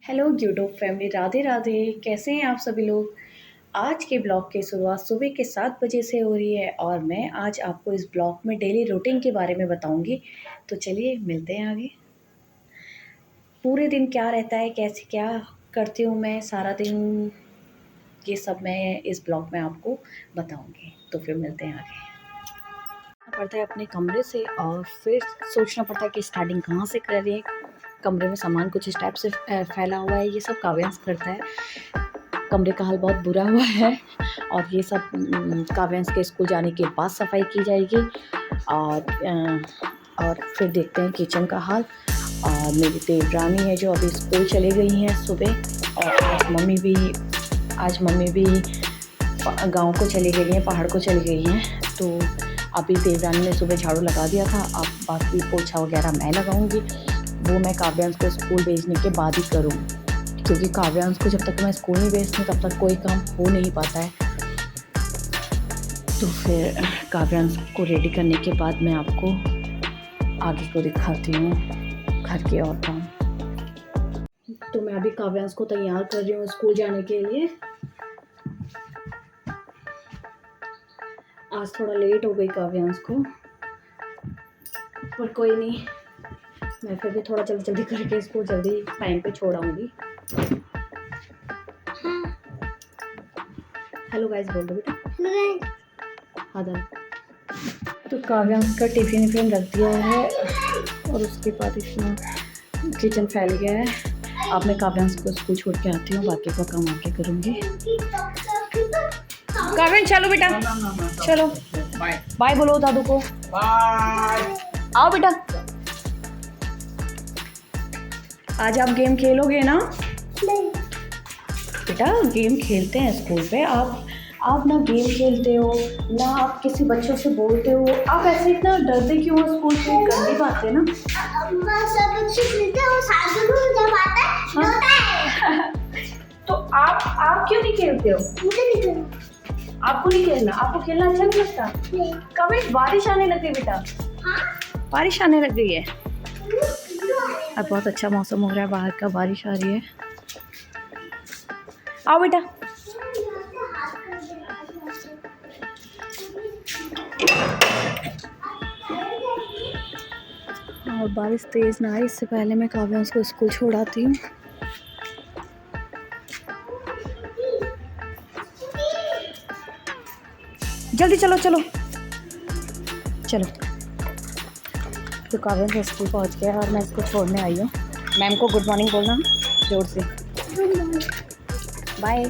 Hello YouTube family, Radhe Radhe. कैसे हैं आप सभी लोग। आज के ब्लॉग की शुरुआत सुबह के 7 बजे से हो रही है और मैं आज आपको इस ब्लॉग में डेली रूटीन के बारे में बताऊंगी। तो चलिए मिलते हैं आगे। पूरे दिन क्या रहता है, कैसे क्या करती हूँ मैं सारा दिन, ये सब मैं इस ब्लॉग में आपको बताऊंगी। तो फिर मिलते हैं आगे। पड़ता है अपने कमरे से और फिर सोचना पड़ता है कि स्टार्टिंग कहाँ से करें। कमरे में सामान कुछ इस टाइप से फैला हुआ है, ये सब काव्यांश करता है। कमरे का हाल बहुत बुरा हुआ है और ये सब काव्यांश के स्कूल जाने के बाद सफाई की जाएगी। और फिर देखते हैं किचन का हाल। और मेरी देवरानी है जो अभी स्कूल चली गई हैं सुबह, और आज मम्मी भी गांव को चली गई हैं, पहाड़ को चली गई हैं। तो अभी देवरानी ने सुबह झाड़ू लगा दिया था, अब बाकी पोछा वगैरह मैं लगाऊंगी। वो मैं काव्यांश को स्कूल भेजने के बाद ही करूँगी, क्योंकि काव्यांश को जब तक मैं स्कूल नहीं भेजती तब तक कोई काम हो नहीं पाता है। तो फिर काव्यांश को रेडी करने के बाद मैं आपको आगे को दिखाती हूँ घर के और काम। तो मैं अभी काव्यांश को तैयार कर रही हूँ स्कूल जाने के लिए। आज थोड़ा लेट हो गई काव्यांश को, पर कोई नहीं, मैं फिर भी थोड़ा जल्दी जल्दी करके इसको जल्दी टाइम पे छोड़ आऊँगी। हेलो गाइस बोल दो बेटा। हाँ दादा। तो काव्यांश का टिफिन रख दिया है और उसके बाद इसमें किचन फैल गया है। अब मैं काव्यांश को स्कूल छोड़ के आती हूँ, बाकी का काम आके करूँगी। काव्यांश चलो बेटा, चलो बाय बोलो दादू को। बाय। आओ बेटा, आज आप गेम खेलोगे ना? नहीं बेटा, गेम खेलते हैं स्कूल पे। आप ना गेम खेलते हो ना, आप किसी बच्चों से बोलते हो। आप ऐसे इतना डरते क्यों हो स्कूल पे? कर नहीं पाते ना। सब बच्चे खेलते हैं और साथ में जब आता है रोता है। तो आप क्यों नहीं खेलते हो? मुझे नहीं खेलना। आपको नहीं खेलना? आपको खेलना अच्छा नहीं लगता? नहीं। कभी बारिश आने लग गई बेटा? हाँ? बारिश आने लग गई है। अब बहुत अच्छा मौसम हो रहा है बाहर का, बारिश आ रही है। आओ बेटा। और बारिश तेज ना आए इससे पहले मैं काव्यांश को स्कूल छोड़ आती हूँ। जल्दी चलो चलो चलो। तो काव्यांश स्कूल पहुँच गया और मैं इसको छोड़ने आई हूँ। मैम को गुड मॉर्निंग बोलना जोर से। बाय।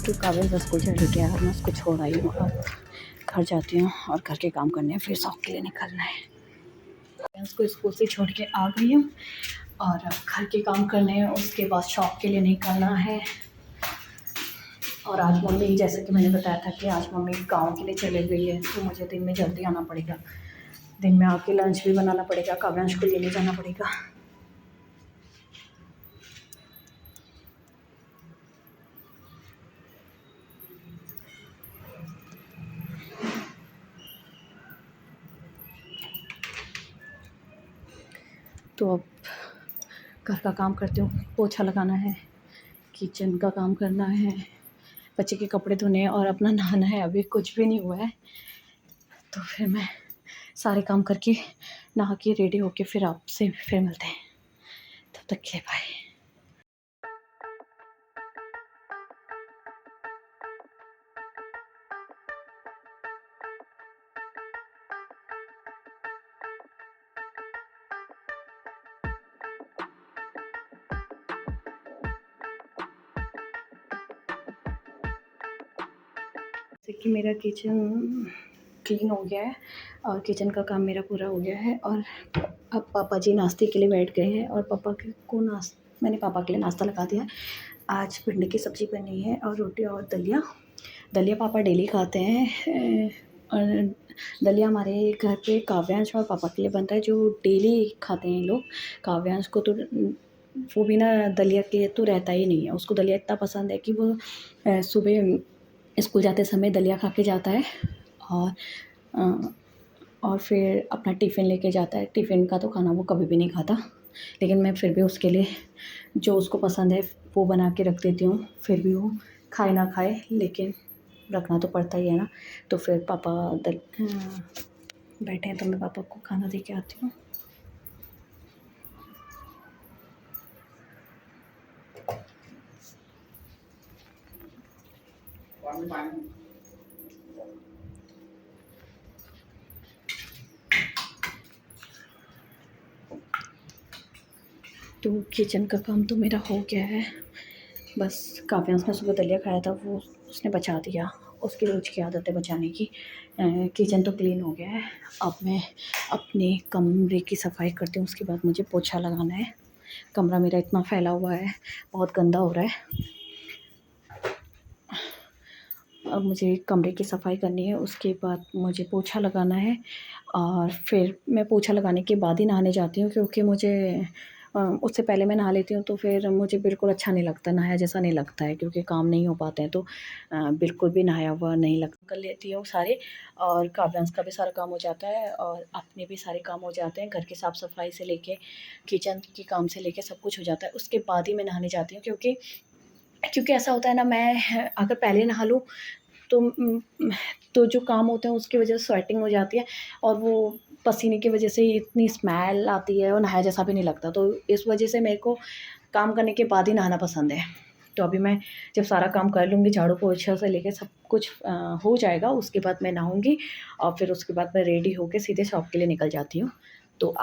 तो काव्यांश स्कूल चल गया और मैं उसको छोड़ आई हूँ। अब घर जाती हूँ और घर के काम करने हैं, फिर शॉप के लिए निकलना है। काव्यांश को स्कूल से छोड़ के आ गई हूँ और अब घर के काम करने हैं, उसके बाद शॉप के लिए निकलना है। और आज मम्मी, जैसे कि मैंने बताया था कि आज मम्मी गांव के लिए चली गई है, तो मुझे दिन में जल्दी आना पड़ेगा। दिन में आके लंच भी बनाना पड़ेगा, काव्यांश को लेने जाना पड़ेगा। तो अब घर का काम करती हूँ, पोछा लगाना है, किचन का काम करना है, बच्चे के कपड़े धोने हैं और अपना नहाना है। अभी कुछ भी नहीं हुआ है, तो फिर मैं सारे काम करके नहा के रेडी होके फिर आपसे फिर मिलते हैं। तब तक के लिए बाय। जैसे कि मेरा किचन क्लीन हो गया है और किचन का काम मेरा पूरा हो गया है। और अब पापा जी नाश्ते के लिए बैठ गए हैं और मैंने पापा के लिए नाश्ता लगा दिया है। आज भिंडी की सब्ज़ी बनी है और रोटी और दलिया पापा डेली खाते हैं। और दलिया हमारे घर पे काव्यांश और पापा के लिए बनता है, जो डेली खाते हैं लोग। काव्यांश को तो वो बिना दलिया के तो रहता ही नहीं है, उसको दलिया इतना पसंद है कि वो सुबह स्कूल जाते समय दलिया खा के जाता है और अ, और फिर अपना टिफ़िन लेके जाता है। टिफ़िन का तो खाना वो कभी भी नहीं खाता, लेकिन मैं फिर भी उसके लिए जो उसको पसंद है वो बना के रख देती हूँ। फिर भी वो खाए ना खाए, लेकिन रखना तो पड़ता ही है ना। तो फिर पापा बैठे हैं तो मैं पापा को खाना दे के आती हूँ। तो किचन का काम तो मेरा हो गया है, बस काव्यांश ने सुबह दलिया खाया था, वो उसने बचा दिया। उसकी रोज़ की आदत है बचाने की। किचन तो क्लीन हो गया है। अब मैं अपने कमरे की सफाई करती हूँ, उसके बाद मुझे पोछा लगाना है। कमरा मेरा इतना फैला हुआ है, बहुत गंदा हो रहा है। अब मुझे कमरे की सफाई करनी है, उसके बाद मुझे पोछा लगाना है और फिर मैं पोछा लगाने के बाद ही नहाने जाती हूँ, क्योंकि मुझे उससे पहले मैं नहा लेती हूँ तो फिर मुझे बिल्कुल अच्छा नहीं लगता, नहाया जैसा नहीं लगता है, क्योंकि काम नहीं हो पाते हैं तो बिल्कुल भी नहाया हुआ नहीं लगता। कर लेती हूँ सारे, और काव्यांश का भी सारा काम हो जाता है और अपने भी सारे काम हो जाते हैं। घर की साफ़ सफाई से लेके किचन के काम से लेके सब कुछ हो जाता है, उसके बाद ही मैं नहाने जाती हूँ। क्योंकि ऐसा होता है ना, मैं अगर पहले नहा लूँ तो तो जो काम होते हैं उसकी वजह से स्वेटिंग हो जाती है और वो पसीने की वजह से इतनी स्मेल आती है और नहाया जैसा भी नहीं लगता। तो इस वजह से मेरे को काम करने के बाद ही नहाना पसंद है। तो अभी मैं जब सारा काम कर लूँगी, झाड़ू पोछा से लेके सब कुछ हो जाएगा, उसके बाद मैं नहाऊँगी और फिर उसके बाद मैं रेडी होके सीधे शॉप के लिए निकल जाती हूँ। तो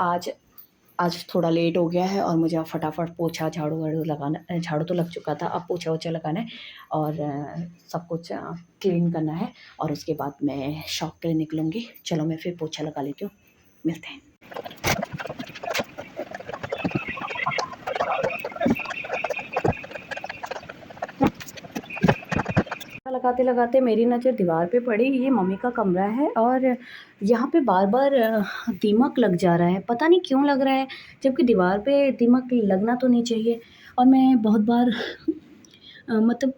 आज थोड़ा लेट हो गया है और मुझे अब फटाफट पोछा झाड़ू वाड़ू लगाना, झाड़ू तो लग चुका था, अब पोछा वोछा लगाना है और सब कुछ क्लीन करना है और उसके बाद मैं शॉप के लिए निकलूँगी। चलो मैं फिर पोछा लगा लेती हूँ, मिलते हैं। लगाते लगाते मेरी नज़र दीवार पे पड़ी। ये मम्मी का कमरा है और यहाँ पे बार बार दीमक लग जा रहा है, पता नहीं क्यों लग रहा है, जबकि दीवार पे दीमक लगना तो नहीं चाहिए। और मैं बहुत बार मतलब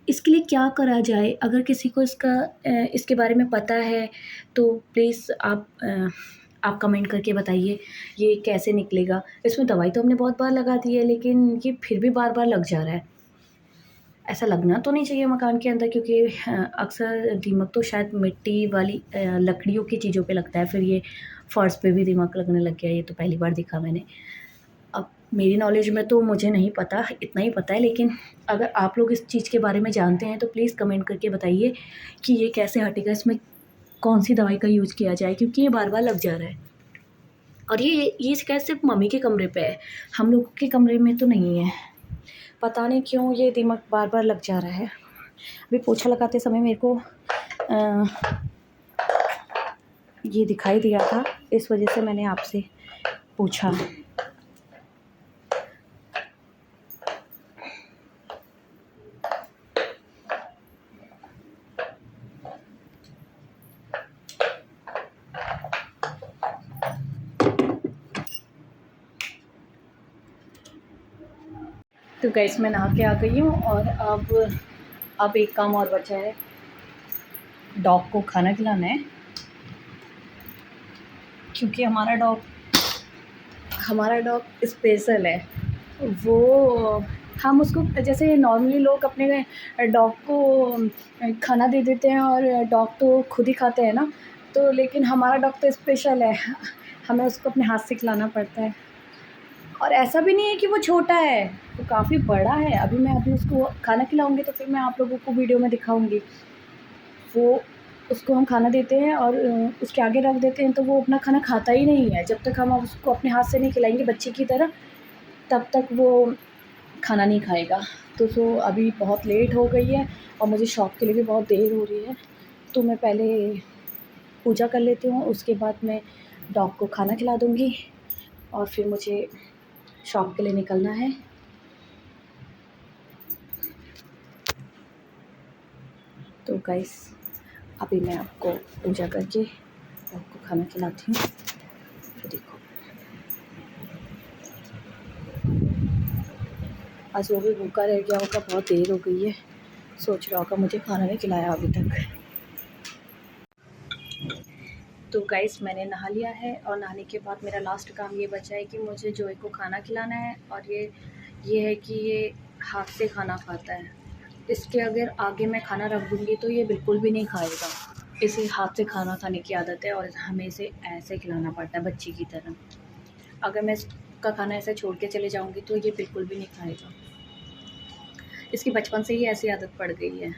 इसके लिए क्या करा जाए? अगर किसी को इसके बारे में पता है तो प्लीज़ आप कमेंट करके बताइए, ये कैसे निकलेगा? इसमें दवाई तो हमने बहुत बार लगा दी है, लेकिन ये फिर भी बार-बार लग जा रहा है। ऐसा लगना तो नहीं चाहिए मकान के अंदर, क्योंकि अक्सर दीमक तो शायद मिट्टी वाली लकड़ियों की चीज़ों पे लगता है, फिर ये फर्श पे भी दीमक लगने लग गया, ये तो पहली बार देखा मैंने। अब मेरी नॉलेज में तो मुझे नहीं पता, इतना ही पता है, लेकिन अगर आप लोग इस चीज़ के बारे में जानते हैं तो प्लीज़ कमेंट करके बताइए कि ये कैसे हटेगा, इसमें कौन-सी दवाई का यूज़ किया जाए, क्योंकि ये बार-बार लग जा रहा है। और ये शिकायत सिर्फ़ मम्मी के कमरे पे है, हम लोगों के कमरे में तो नहीं है। पता नहीं क्यों ये दीमक बार-बार लग जा रहा है। अभी पोछा लगाते समय मेरे को ये दिखाई दिया था, इस वजह से मैंने आपसे पूछा। तो गाइस मैं नहा के आ गई हूँ और अब एक काम और बचा है, डॉग को खाना खिलाना है, क्योंकि हमारा डॉग स्पेशल है। वो हम उसको जैसे नॉर्मली लोग अपने डॉग को खाना दे देते हैं और डॉग तो खुद ही खाते हैं ना, तो लेकिन हमारा डॉग तो स्पेशल है, हमें उसको अपने हाथ से खिलाना पड़ता है। और ऐसा भी नहीं है कि वो छोटा है, वो काफ़ी बड़ा है। अभी उसको खाना खिलाऊँगी तो फिर मैं आप लोगों को वीडियो में दिखाऊँगी। वो उसको हम खाना देते हैं और उसके आगे रख देते हैं तो वो अपना खाना खाता ही नहीं है। जब तक हम उसको अपने हाथ से नहीं खिलाएँगे बच्चे की तरह, तब तक वो खाना नहीं खाएगा। तो अभी बहुत लेट हो गई है और मुझे शॉप के लिए भी बहुत देर हो रही है, तो मैं पहले पूजा कर लेती हूँ, उसके बाद मैं डॉग को खाना खिला दूँगी और फिर मुझे शॉप के लिए निकलना है। तो गाइस अभी मैं आपको पूजा करके आपको खाना खिलाती हूँ, फिर देखो। आज वो भी भूखा रह गया होगा, बहुत देर हो गई है। सोच रहा होगा मुझे खाना नहीं खिलाया अभी तक। तो गाइस मैंने नहा लिया है और नहाने के बाद मेरा लास्ट काम ये बचा है कि मुझे जोई को खाना खिलाना है। और ये है कि ये हाथ से खाना खाता है। इसके अगर आगे मैं खाना रख दूँगी तो ये बिल्कुल भी नहीं खाएगा। इसे हाथ से खाना खाने की आदत है और हमें इसे ऐसे खिलाना पड़ता है बच्ची की तरह। अगर मैं इसका खाना ऐसे छोड़ के चले जाऊँगी तो ये बिल्कुल भी नहीं खाएगा। इसकी बचपन से ही ऐसी आदत पड़ गई है।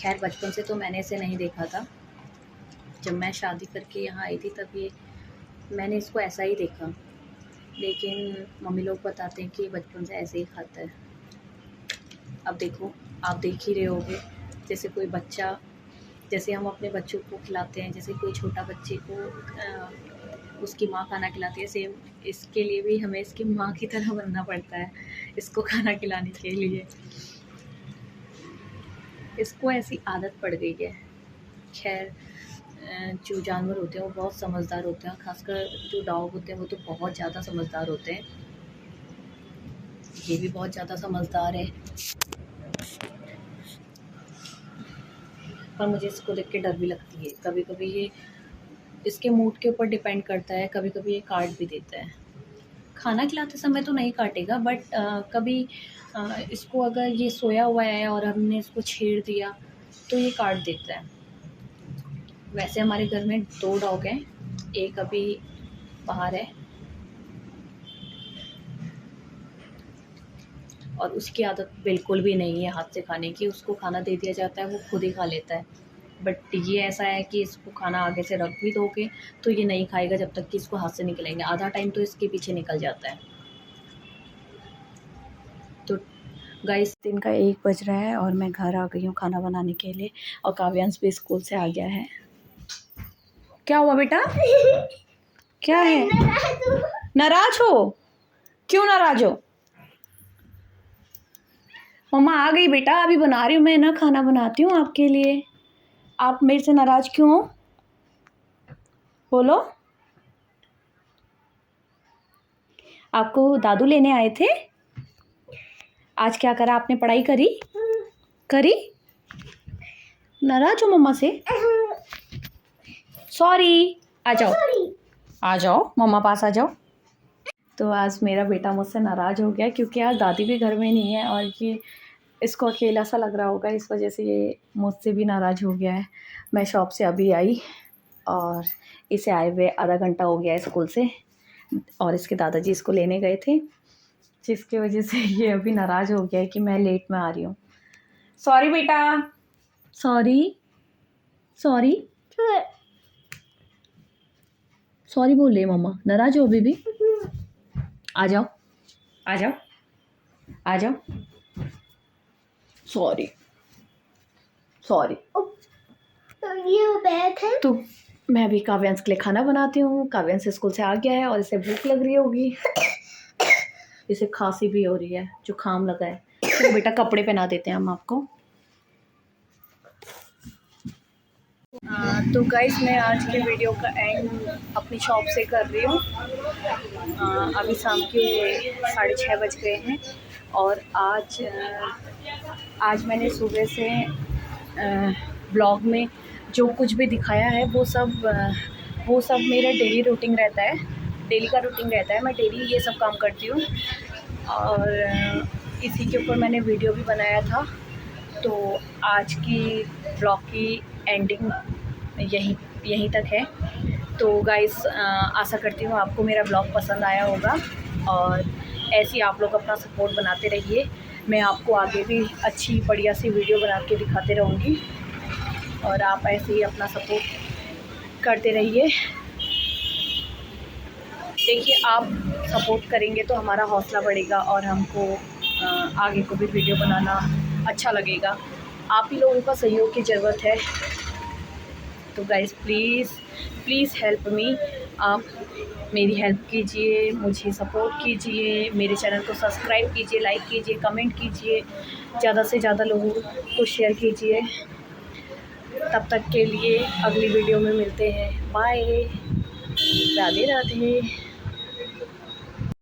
खैर बचपन से तो मैंने इसे नहीं देखा था, जब मैं शादी करके यहाँ आई थी तब ये मैंने इसको ऐसा ही देखा। लेकिन मम्मी लोग बताते हैं कि ये बचपन से ऐसे ही खाता है। अब देखो, आप देख ही रहे होगे, जैसे कोई बच्चा, जैसे हम अपने बच्चों को खिलाते हैं, जैसे कोई छोटा बच्चे को उसकी माँ खाना खिलाती है, सेम इसके लिए भी हमें इसकी माँ की तरह बनना पड़ता है इसको खाना खिलाने के लिए। इसको ऐसी आदत पड़ गई है। खैर जो जानवर होते हैं वो बहुत समझदार होते हैं, खासकर जो डॉग होते हैं वो तो बहुत ज़्यादा समझदार होते हैं। ये भी बहुत ज़्यादा समझदार है, पर मुझे इसको देख के डर भी लगती है। कभी कभी ये इसके मूड के ऊपर डिपेंड करता है, कभी कभी ये काट भी देता है। खाना खिलाते समय तो नहीं काटेगा, बट कभी इसको अगर ये सोया हुआ है और हमने इसको छेड़ दिया तो ये काट देता है। वैसे हमारे घर में 2 डॉग हैं, एक अभी बाहर है और उसकी आदत बिल्कुल भी नहीं है हाथ से खाने की। उसको खाना दे दिया जाता है वो खुद ही खा लेता है। बट ये ऐसा है कि इसको खाना आगे से रख भी दोगे तो ये नहीं खाएगा जब तक कि इसको हाथ से नहीं खिलाएंगे। आधा टाइम तो इसके पीछे निकल जाता है। तो गाइस दिन का 1 बज रहा है और मैं घर आ गई हूँ खाना बनाने के लिए और काव्यांश भी स्कूल से आ गया है। क्या हुआ बेटा? क्या है? नाराज हो? क्यों नाराज हो? मम्मा आ गई बेटा, अभी बना रही हूँ मैं ना, खाना बनाती हूँ आपके लिए। आप मेरे से नाराज क्यों हो? बोलो। आपको दादू लेने आए थे? आज क्या करा आपने? पढ़ाई करी? करी? नाराज हो मम्मा से? सॉरी। आ जाओ, आ जाओ, मम्मा पास आ जाओ। तो आज मेरा बेटा मुझसे नाराज़ हो गया क्योंकि आज दादी भी घर में नहीं है और ये इसको अकेला सा लग रहा होगा, इस वजह से ये मुझसे भी नाराज़ हो गया है। मैं शॉप से अभी आई और इसे आए हुए आधा घंटा हो गया है स्कूल से और इसके दादाजी इसको लेने गए थे, जिसकी वजह से ये अभी नाराज़ हो गया है कि मैं लेट में आ रही हूँ। सॉरी बेटा, सॉरी, सॉरी, सॉरी बोल रही मम्मा। नाराज़ हो अभी भी? आ जाओ, आ जाओ, आ जाओ। Sorry, sorry. तो ये बैग है। तो मैं अभी काव्यांश के लिए खाना बनाती हूँ। काव्यांश स्कूल से आ गया है और इसे भूख लग रही होगी, इसे खांसी भी हो रही है, जुकाम लगा है। तो बेटा कपड़े पहना देते हैं हम आपको। तो गाइस मैं आज के वीडियो का एंड अपनी शॉप से कर रही हूँ। अभी शाम के 6:30 बज गए हैं और आज मैंने सुबह से ब्लॉग में जो कुछ भी दिखाया है वो सब मेरा डेली रूटीन रहता है, डेली का रूटीन रहता है। मैं डेली ये सब काम करती हूँ और इसी के ऊपर मैंने वीडियो भी बनाया था। तो आज की ब्लॉग की एंडिंग यहीं तक है। तो गाइस आशा करती हूँ आपको मेरा ब्लॉग पसंद आया होगा और ऐसे ही आप लोग अपना सपोर्ट बनाते रहिए। मैं आपको आगे भी अच्छी बढ़िया सी वीडियो बना के दिखाते रहूँगी और आप ऐसे ही अपना सपोर्ट करते रहिए। देखिए आप सपोर्ट करेंगे तो हमारा हौसला बढ़ेगा और हमको आगे को भी वीडियो बनाना अच्छा लगेगा। आप ही लोगों का सहयोग की ज़रूरत है। तो गाइस प्लीज़ हेल्प मी। आप मेरी हेल्प कीजिए, मुझे सपोर्ट कीजिए, मेरे चैनल को सब्सक्राइब कीजिए, लाइक कीजिए, कमेंट कीजिए, ज़्यादा से ज़्यादा लोगों को शेयर कीजिए। तब तक के लिए अगली वीडियो में मिलते हैं। बाय, राधे राधे।